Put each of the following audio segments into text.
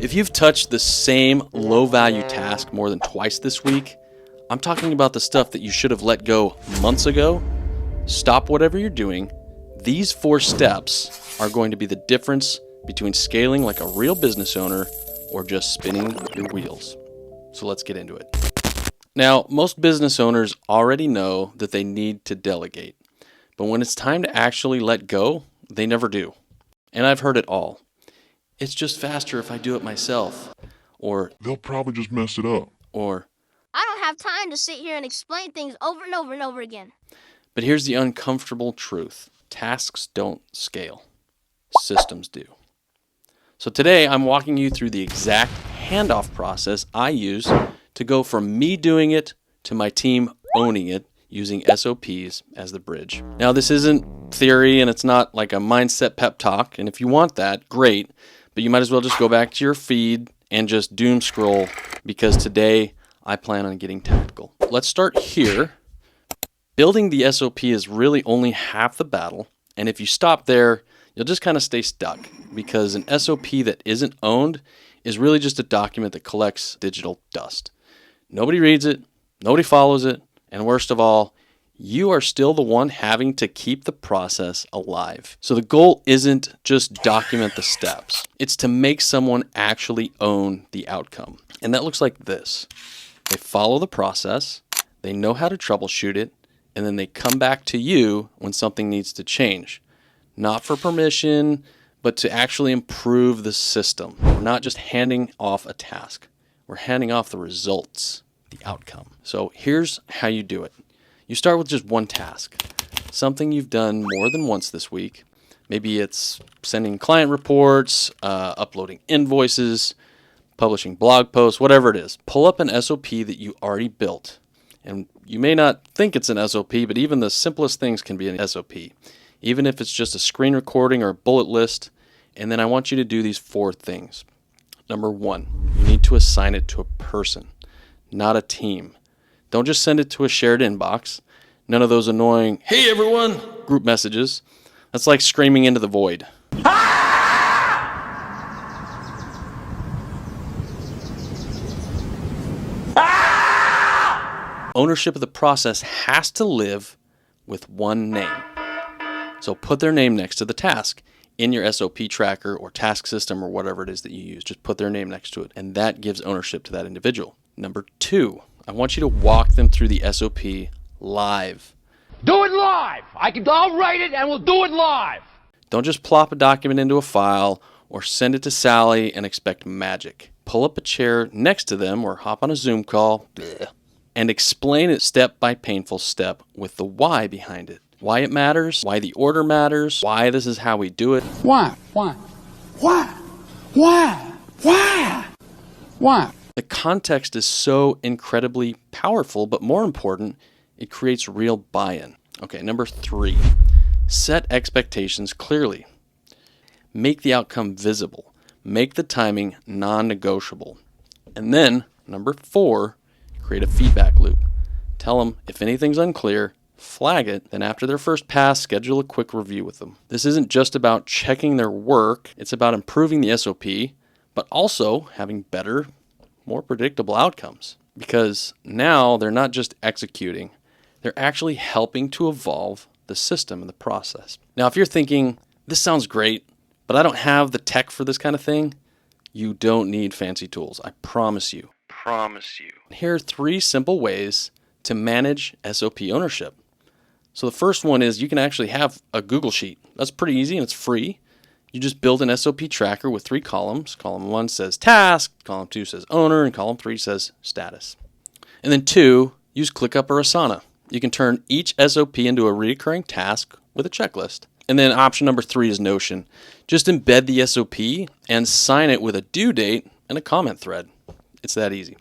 If you've touched the same low-value task more than twice this week, I'm talking about the stuff that you should have let go months ago. Stop whatever you're doing. These 4 steps are going to be the difference between scaling like a real business owner or just spinning your wheels. So let's get into it. Now, most business owners already know that they need to delegate, but when it's time to actually let go, they never do. And I've heard it all. It's just faster if I do it myself. Or they'll probably just mess it up. Or I don't have time to sit here and explain things over and over and over again. But here's the uncomfortable truth. Tasks don't scale. Systems do. So today I'm walking you through the exact handoff process I use to go from me doing it to my team owning it using SOPs as the bridge. Now this isn't theory and it's not like a mindset pep talk, and if you want that, great, but you might as well just go back to your feed and just doom scroll, because today I plan on getting tactical. Let's start here. Building the SOP is really only half the battle, and if you stop there, you'll just kind of stay stuck, because an SOP that isn't owned is really just a document that collects digital dust. Nobody reads it, nobody follows it, and worst of all, you are still the one having to keep the process alive. So the goal isn't just document the steps. It's to make someone actually own the outcome. And that looks like this. They follow the process, they know how to troubleshoot it, and then they come back to you when something needs to change. Not for permission, but to actually improve the system. We're not just handing off a task. We're handing off the results, the outcome. So here's how you do it. You start with just one task, something you've done more than once this week. Maybe it's sending client reports, uploading invoices, publishing blog posts, whatever it is. Pull up an SOP that you already built. And you may not think it's an SOP, but even the simplest things can be an SOP. Even if it's just a screen recording or a bullet list. And then I want you to do these 4 things. Number 1, you need to assign it to a person, not a team. Don't just send it to a shared inbox. None of those annoying, "Hey everyone," group messages. That's like screaming into the void. Ownership of the process has to live with one name. So put their name next to the task in your SOP tracker or task system or whatever it is that you use. Just put their name next to it, and that gives ownership to that individual. Number 2, I want you to walk them through the SOP live. Do it live! I'll write it and we'll do it live! Don't just plop a document into a file or send it to Sally and expect magic. Pull up a chair next to them or hop on a Zoom call and explain it step by painful step with the why behind it. Why it matters, why the order matters, why this is how we do it. Why? The context is so incredibly powerful, but more important, it creates real buy-in. Okay, number 3, set expectations clearly. Make the outcome visible. Make the timing non-negotiable. And then, number 4, create a feedback loop. Tell them if anything's unclear, flag it, then after their first pass, schedule a quick review with them. This isn't just about checking their work, it's about improving the SOP, but also having better, more predictable outcomes. Because now they're not just executing, they're actually helping to evolve the system and the process. Now, if you're thinking, this sounds great, but I don't have the tech for this kind of thing, you don't need fancy tools, I promise you. Here are 3 simple ways to manage SOP ownership. So the first one is you can actually have a Google Sheet. That's pretty easy and it's free. You just build an SOP tracker with 3 columns. Column 1 says task, column 2 says owner, and column 3 says status. And then 2, use ClickUp or Asana. You can turn each SOP into a recurring task with a checklist. And then option number 3 is Notion. Just embed the SOP and sign it with a due date and a comment thread. It's that easy.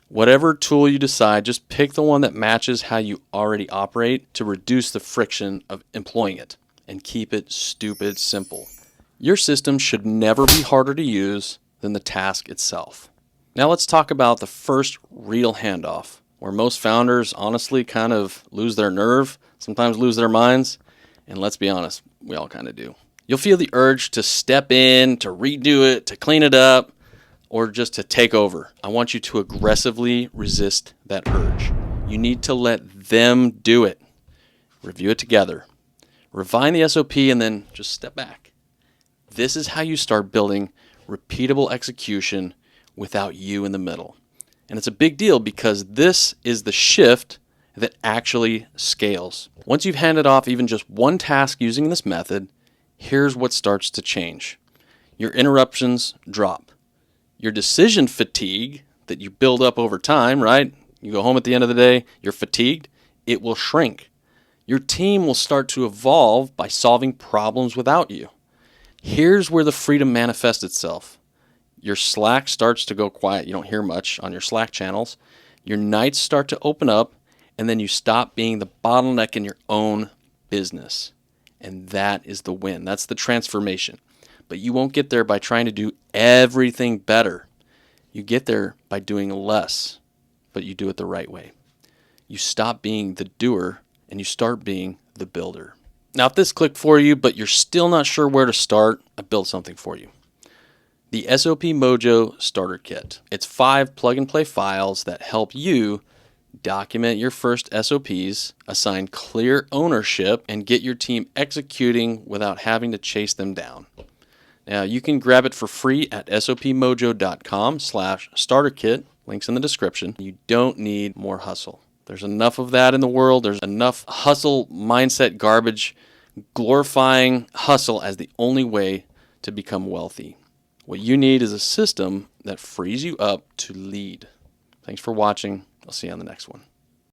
Whatever tool you decide, just pick the one that matches how you already operate to reduce the friction of employing it and keep it stupid simple. Your system should never be harder to use than the task itself. Now let's talk about the first real handoff, where most founders honestly kind of lose their nerve, sometimes lose their minds, and let's be honest, we all kind of do. You'll feel the urge to step in, to redo it, to clean it up. or just to take over. I want you to aggressively resist that urge. You need to let them do it. Review it together. Refine the SOP and then just step back. This is how you start building repeatable execution without you in the middle. And it's a big deal because this is the shift that actually scales. Once you've handed off even just one task using this method, here's what starts to change. Your interruptions drop. Your decision fatigue that you build up over time, right? You go home at the end of the day, you're fatigued, it will shrink. Your team will start to evolve by solving problems without you. Here's where the freedom manifests itself. Your Slack starts to go quiet. You don't hear much on your Slack channels. Your nights start to open up, and then you stop being the bottleneck in your own business. And that is the win. That's the transformation. But you won't get there by trying to do everything better. You get there by doing less, but you do it the right way. You stop being the doer and you start being the builder. Now, if this clicked for you, but you're still not sure where to start, I built something for you. The SOP Mojo Starter Kit. It's 5 plug-and-play files that help you document your first SOPs, assign clear ownership, and get your team executing without having to chase them down. Now, you can grab it for free at sopmojo.com/starterkit. Links in the description. You don't need more hustle. There's enough of that in the world. There's enough hustle mindset garbage glorifying hustle as the only way to become wealthy. What you need is a system that frees you up to lead. Thanks for watching. I'll see you on the next one.